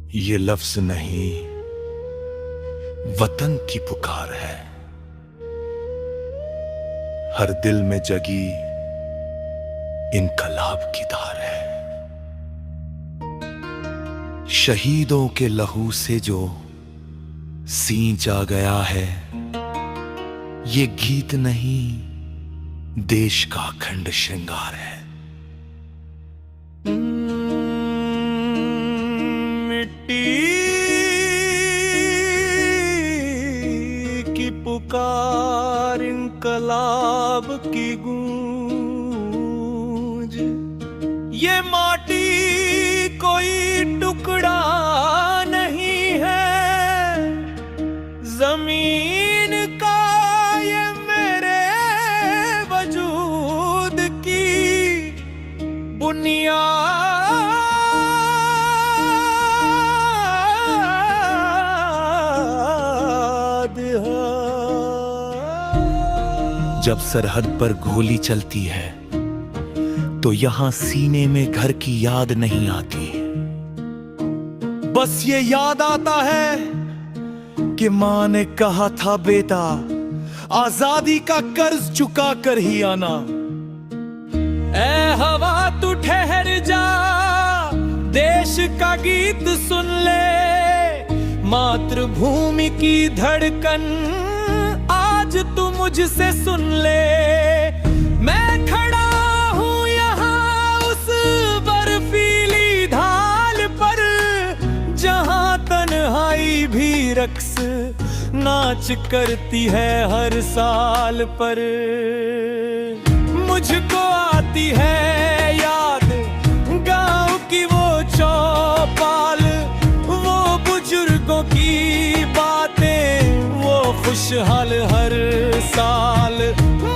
ये लफ्ज नहीं, वतन की पुकार है। हर दिल में जगी इनकलाब की धार है। शहीदों के लहू से जो सींचा गया है, ये गीत नहीं, देश का अखंड श्रृंगार है। मिट्टी की पुकार, इनकलाब की गूंज, ये माटी कोई टुकड़ा नहीं है जमीन का, ये मेरे वजूद की बुनियाद है। जब सरहद पर गोली चलती है तो यहां सीने में घर की याद नहीं आती, बस ये याद आता है कि मां ने कहा था बेटा, आजादी का कर्ज चुका कर ही आना। ए हवा तू ठहर जा, देश का गीत सुन ले, मातृभूमि की धड़कन आज तू मुझसे सुन ले। मैं खड़ा हूं यहाँ उस बर्फीली ढाल पर, जहां तन्हाई भी रक्स नाच करती है हर साल पर। मुझको आती है याद गांव की वो चौपाल, वो बुजुर्गों की बातें, वो खुशहाल हर साल।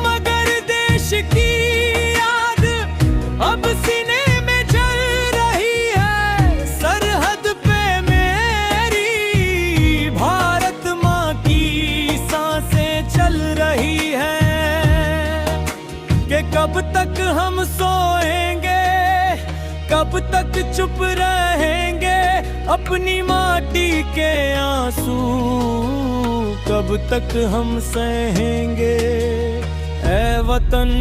मगर देश की याद अब सीने में जल रही है, सरहद पे मेरी भारत माँ की सांसें चल रही है। कि कब तक हम सोएंगे, कब तक चुप रहेंगे, अपनी माटी के आंसू कब तक हम सहेंगे। ऐ वतन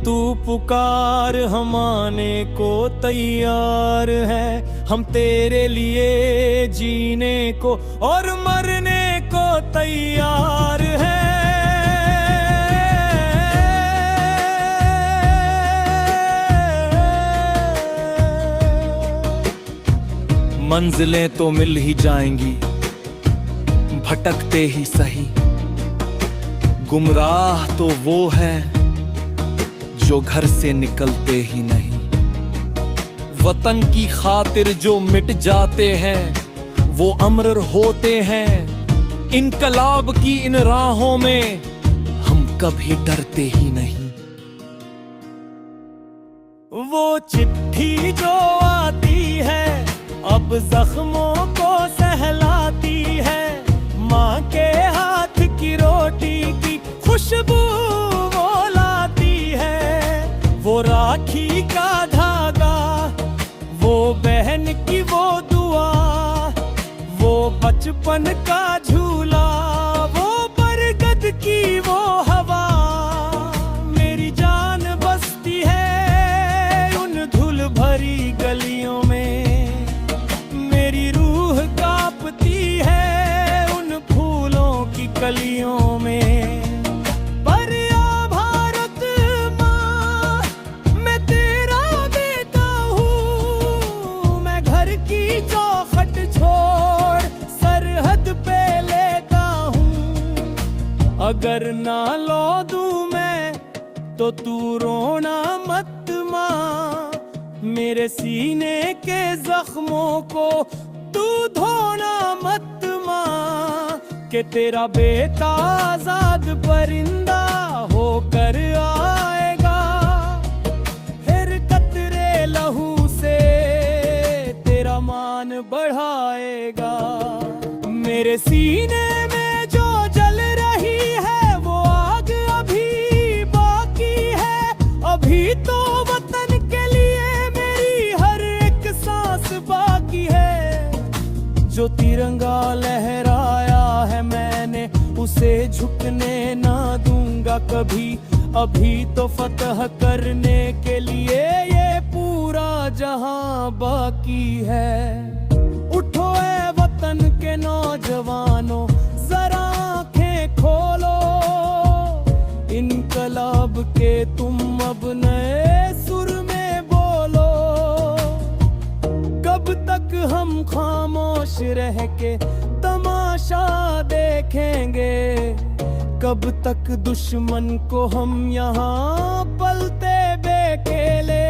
तू पुकार, हम आने को तैयार है, हम तेरे लिए जीने को और मरने को तैयार है। मंजिलें तो मिल ही जाएंगी, भटकते ही सही, गुमराह तो वो है जो घर से निकलते ही नहीं। वतन की खातिर जो मिट जाते हैं वो अमर होते हैं, इनकलाब की इन राहों में हम कभी डरते ही नहीं। वो चिट्ठी जो आती है अब जख्मों को सहलाती है, माँ के हाथ की रोटी की खुशबू वो लाती है। वो राखी का धागा, वो बहन की वो दुआ, वो बचपन का झूला, वो बरगद की वो हवा, मेरी जान बसती है उन धूल भरी गलियों में। गलियों में पर या भारत माँ, मैं तेरा बेटा हूँ। मैं घर की चौखट छोड़ सरहद पे लेता हूँ। अगर ना लो दूँ मैं तो तू रोना मत माँ, मेरे सीने के जख्मों को तू धोना मत माँ। कि तेरा बेटा आजाद परिंदा होकर आएगा, फिर कतरे लहू से तेरा मान बढ़ाएगा। मेरे सीने में जो जल रही है वो आग अभी बाकी है, अभी तो वतन के लिए मेरी हर एक सांस बाकी है। जो तिरंगा लहराया है मैंने, उसे झुकने ना दूंगा कभी। अभी तो फतह करने के लिए ये पूरा जहां बाकी है। उठो ए वतन के नौजवानों, जरा आंखें खोलो, इनकलाब के तुम अब नए सुर में बोलो। कब तक हम खामोश रह के तमाशा देखेंगे, कब तक दुश्मन को हम यहाँ पलते बेखेले।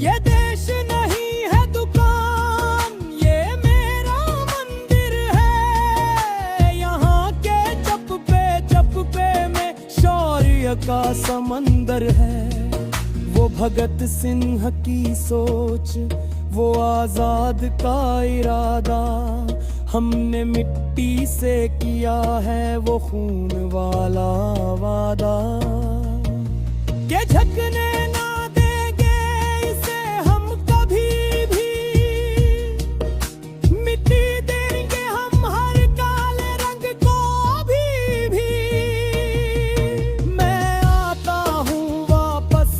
ये देश नहीं है दुकान, ये मेरा मंदिर है। यहाँ के चप्पे में शौर्य का समंदर है। वो भगत सिंह की सोच, वो आजाद का इरादा, हमने मिट्टी से किया है वो खून वाला वादा। के झकने ना देंगे इसे हम कभी भी, मिट्टी देंगे हम हर काले रंग को अभी भी। मैं आता हूँ वापस,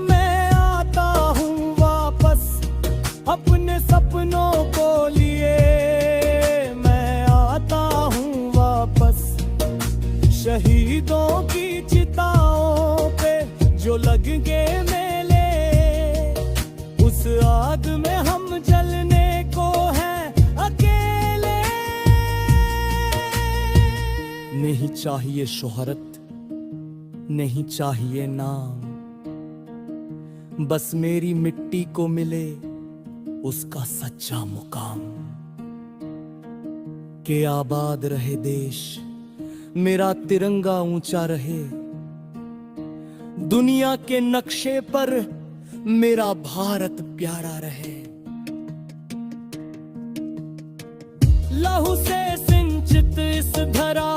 मैं आता हूँ वापस, अपने सपनों को लिए मैं आता हूँ वापस। शहीदों की चिताओं पे जो लग गए मेले, उस आग में हम जलने को हैं अकेले। नहीं चाहिए शोहरत, नहीं चाहिए नाम, बस मेरी मिट्टी को मिले उसका सच्चा मुकाम। के आबाद रहे देश, मेरा तिरंगा ऊंचा रहे, दुनिया के नक्शे पर मेरा भारत प्यारा रहे। लहू से सिंचित इस धरा